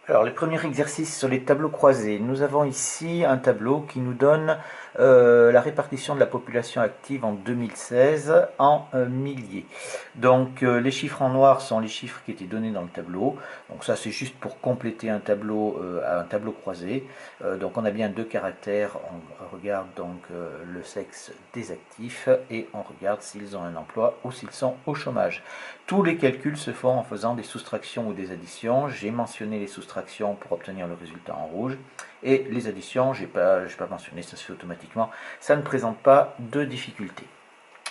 Alors, les premiers exercices sur les tableaux croisés. Nous avons ici un tableau qui nous donne la répartition de la population active en 2016 en milliers. Donc, les chiffres en noir sont les chiffres qui étaient donnés dans le tableau. Donc, ça, c'est juste pour compléter un tableau croisé. Donc, on a bien deux caractères. On regarde donc le sexe des actifs et on regarde s'ils ont un emploi ou s'ils sont au chômage. Tous les calculs se font en faisant des soustractions ou des additions. J'ai mentionné les soustractions pour obtenir le résultat en rouge. Et les additions, je n'ai pas mentionné, ça se fait automatiquement. Ça ne présente pas de difficulté.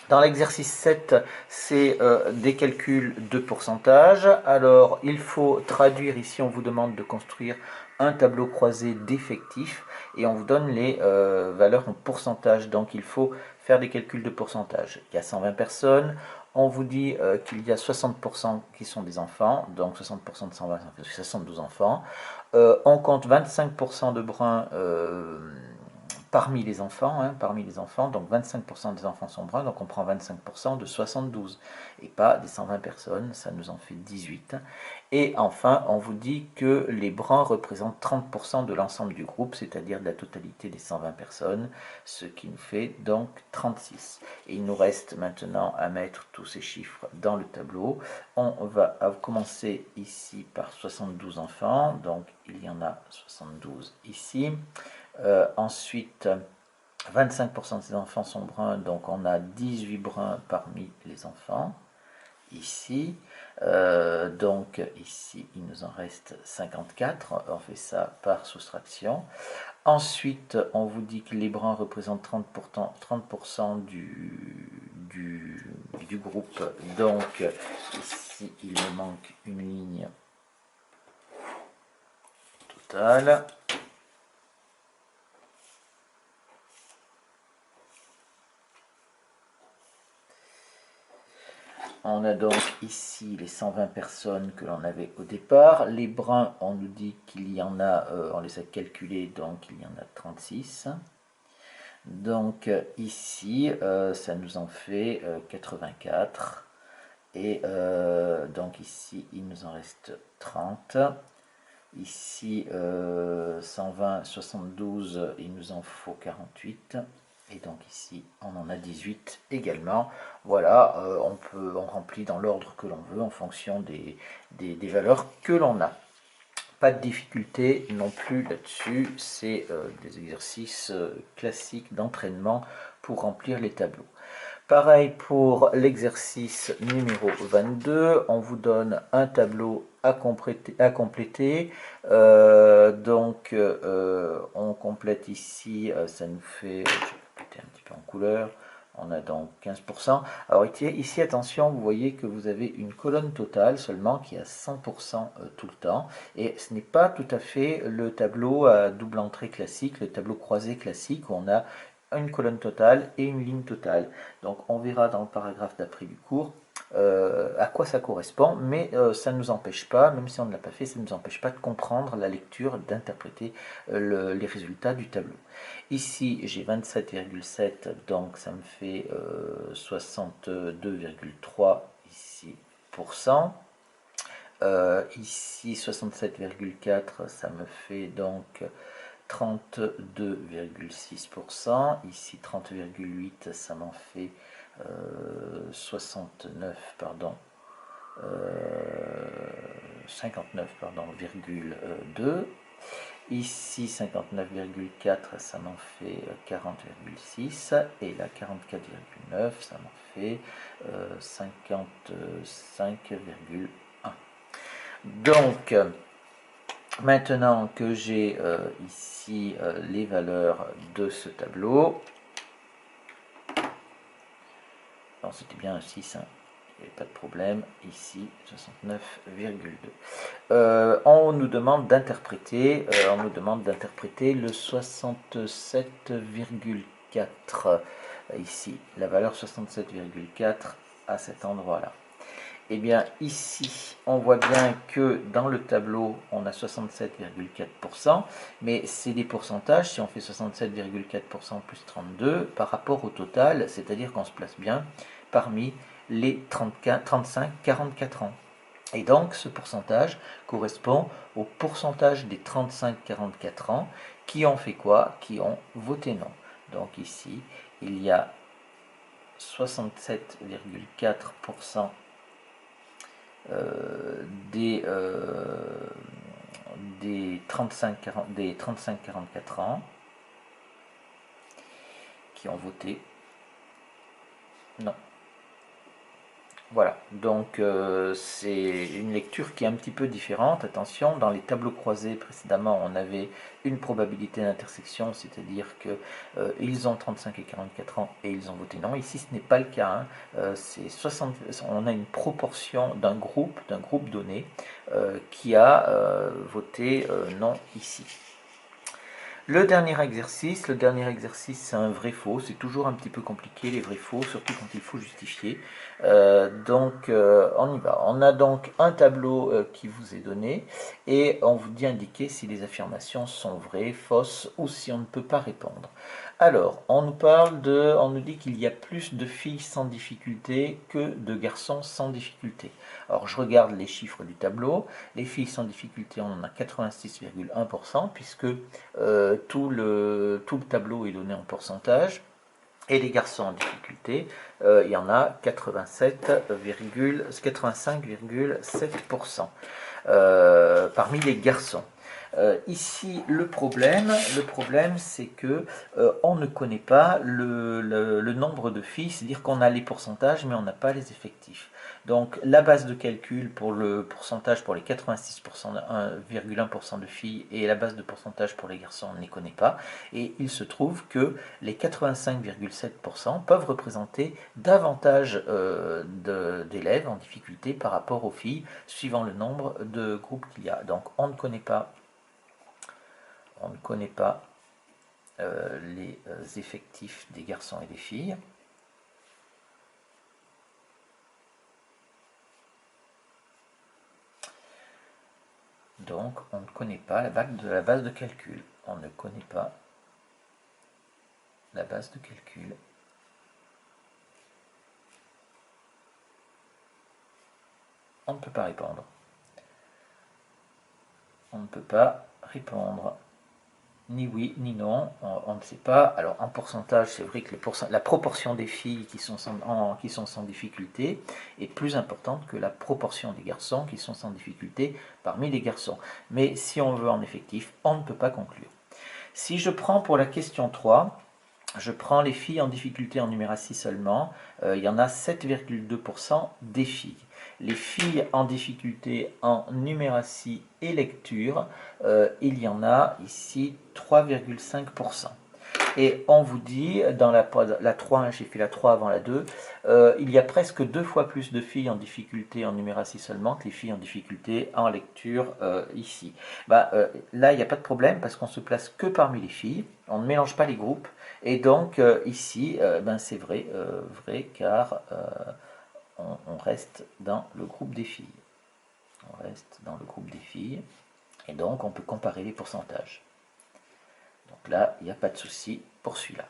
Dans l'exercice 7, c'est des calculs de pourcentage. Alors, il faut traduire, ici on vous demande de construire un tableau croisé d'effectifs et on vous donne les valeurs en pourcentage. Donc, il faut faire des calculs de pourcentage. Il y a 120 personnes. On vous dit qu'il y a 60% qui sont des enfants, donc 60% de 120, ça fait 72 enfants. On compte 25% de bruns parmi les enfants, donc 25% des enfants sont bruns, donc on prend 25% de 72, et pas des 120 personnes, ça nous en fait 18. Et enfin, on vous dit que les bruns représentent 30% de l'ensemble du groupe, c'est-à-dire de la totalité des 120 personnes, ce qui nous fait donc 36. Et il nous reste maintenant à mettre tous ces chiffres dans le tableau. On va commencer ici par 72 enfants, donc il y en a 72 ici. Ensuite, 25% de ces enfants sont bruns, donc on a 18 bruns parmi les enfants, ici. Donc ici, il nous en reste 54, on fait ça par soustraction. Ensuite, on vous dit que les bruns représentent 30% du groupe, donc ici, il me manque une ligne totale. On a donc ici les 120 personnes que l'on avait au départ. Les bruns, on nous dit qu'il y en a, on les a calculés, donc il y en a 36. Donc ici, ça nous en fait 84. Et donc ici, il nous en reste 30. Ici, 120, 72, il nous en faut 48. Et donc ici, on en a 18 également. Voilà, on remplit dans l'ordre que l'on veut en fonction des valeurs que l'on a. Pas de difficulté non plus là-dessus, c'est des exercices classiques d'entraînement pour remplir les tableaux. Pareil pour l'exercice numéro 22, on vous donne un tableau à compléter. On complète ici, ça nous fait, je vais péter un petit peu en couleur, on a donc 15%. Alors ici, attention, vous voyez que vous avez une colonne totale seulement qui a 100% tout le temps. Et ce n'est pas tout à fait le tableau à double entrée classique, le tableau croisé classique où on a une colonne totale et une ligne totale. Donc on verra dans le paragraphe d'après du cours à quoi ça correspond, mais ça ne nous empêche pas, même si on ne l'a pas fait, ça ne nous empêche pas de comprendre la lecture, d'interpréter les résultats du tableau. Ici j'ai 27,7, donc ça me fait 62,3 ici %. Ici 67,4, ça me fait donc 32,6%. Ici 30,8, ça m'en fait 69, pardon, 59, pardon,2. Ici 59,4, ça m'en fait 40,6. Et là 44,9, ça m'en fait 55,1. Donc, maintenant que j'ai ici les valeurs de ce tableau, c'était bien un 6, hein, il n'y avait pas de problème, ici 69,2. On nous demande d'interpréter le 67,4, ici, la valeur 67,4 à cet endroit-là. Eh bien ici, on voit bien que dans le tableau, on a 67,4%, mais c'est des pourcentages, si on fait 67,4% plus 32 par rapport au total, c'est-à-dire qu'on se place bien parmi les 35-44 ans. Et donc ce pourcentage correspond au pourcentage des 35-44 ans qui ont fait quoi? Qui ont voté non. Donc ici, il y a 67,4% des 35-44 ans qui ont voté non. Voilà, donc c'est une lecture qui est un petit peu différente. Attention, dans les tableaux croisés précédemment, on avait une probabilité d'intersection, c'est-à-dire que ils ont 35 et 44 ans et ils ont voté non. Ici, ce n'est pas le cas. Hein. On a une proportion d'un groupe donné qui a voté non ici. Le dernier exercice, c'est un vrai-faux. C'est toujours un petit peu compliqué les vrais-faux, surtout quand il faut justifier. Donc on y va. On a donc un tableau qui vous est donné et on vous dit indiquer si les affirmations sont vraies, fausses ou si on ne peut pas répondre. Alors, on nous dit qu'il y a plus de filles sans difficulté que de garçons sans difficulté. Alors, je regarde les chiffres du tableau. Les filles sans difficulté, on en a 86,1% puisque tout le tableau est donné en pourcentage. Et les garçons en difficulté, il y en a 85,7% parmi les garçons. Ici, le problème c'est que on ne connaît pas le nombre de filles, c'est-à-dire qu'on a les pourcentages, mais on n'a pas les effectifs. Donc, la base de calcul pour le pourcentage pour les 86,1% de filles et la base de pourcentage pour les garçons, on ne les connaît pas. Et il se trouve que les 85,7% peuvent représenter davantage d'élèves en difficulté par rapport aux filles, suivant le nombre de groupes qu'il y a. Donc, on ne connaît pas les effectifs des garçons et des filles. Donc, on ne connaît pas la base de calcul. On ne connaît pas la base de calcul. On ne peut pas répondre. On ne peut pas répondre. Ni oui, ni non, on ne sait pas. Alors en pourcentage, c'est vrai que la proportion des filles qui sont sans difficulté est plus importante que la proportion des garçons qui sont sans difficulté parmi les garçons. Mais si on veut en effectif, on ne peut pas conclure. Si je prends pour la question 3, je prends les filles en difficulté en numératie seulement, il y en a 7,2% des filles. Les filles en difficulté en numératie et lecture, il y en a ici 3,5%. Et on vous dit, dans la 3, j'ai fait la 3 avant la 2, il y a presque 2 fois plus de filles en difficulté en numératie seulement que les filles en difficulté en lecture ici. Là, il n'y a pas de problème parce qu'on se place que parmi les filles, on ne mélange pas les groupes, et donc ici, c'est vrai, car on reste dans le groupe des filles. On reste dans le groupe des filles, et donc on peut comparer les pourcentages. Donc là, il n'y a pas de souci pour celui-là.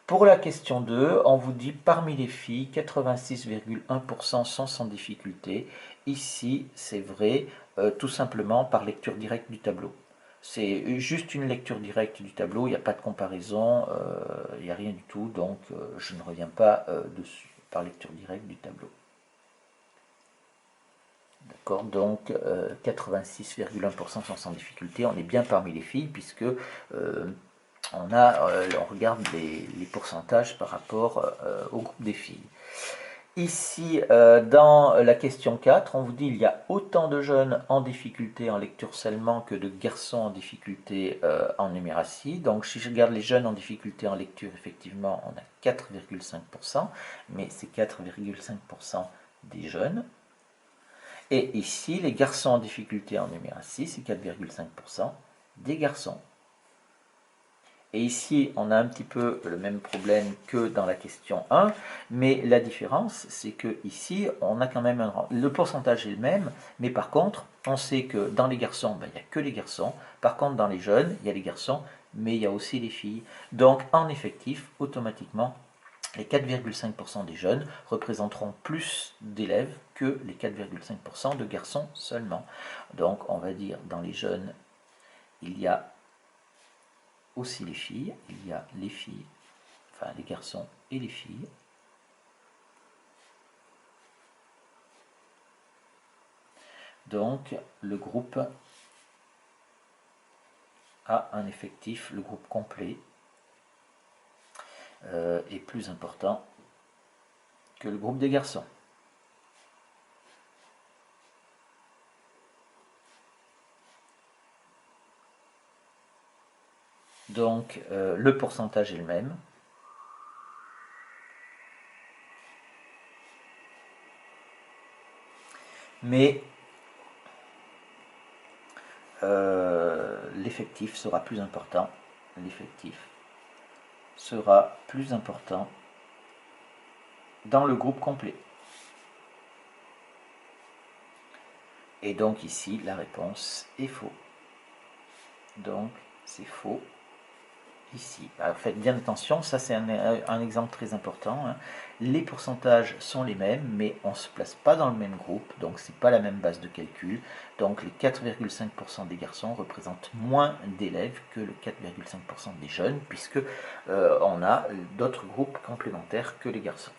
Pour la question 2, on vous dit parmi les filles, 86,1% sont sans difficulté. Ici, c'est vrai, tout simplement par lecture directe du tableau. C'est juste une lecture directe du tableau, il n'y a pas de comparaison, il n'y a rien du tout, donc je ne reviens pas dessus, par lecture directe du tableau. D'accord, donc 86,1% sont sans difficulté, on est bien parmi les filles, puisque on regarde les pourcentages par rapport au groupe des filles. Ici, dans la question 4, on vous dit il y a autant de jeunes en difficulté en lecture seulement que de garçons en difficulté en numératie. Donc si je regarde les jeunes en difficulté en lecture, effectivement, on a 4,5%, mais c'est 4,5% des jeunes. Et ici, les garçons en difficulté en numératie, c'est 4,5% des garçons. Et ici, on a un petit peu le même problème que dans la question 1, mais la différence, c'est que ici, on a quand même le pourcentage est le même, mais par contre, on sait que dans les garçons, il n'y a que les garçons. Par contre, dans les jeunes, il y a les garçons, mais il y a aussi les filles. Donc, en effectif, automatiquement, les 4,5% des jeunes représenteront plus d'élèves que les 4,5% de garçons seulement. Donc on va dire dans les jeunes, il y a aussi les filles, il y a les filles, enfin les garçons et les filles. Donc le groupe a un effectif, le groupe complet est plus important que le groupe des garçons. Donc le pourcentage est le même. Mais l'effectif sera plus important. L'effectif sera plus important dans le groupe complet. Et donc ici, la réponse est faux. Donc c'est faux ici. Alors, faites bien attention, ça c'est un exemple très important. Hein. Les pourcentages sont les mêmes, mais on ne se place pas dans le même groupe, donc c'est pas la même base de calcul. Donc les 4,5% des garçons représentent moins d'élèves que le 4,5% des jeunes, puisque on a d'autres groupes complémentaires que les garçons.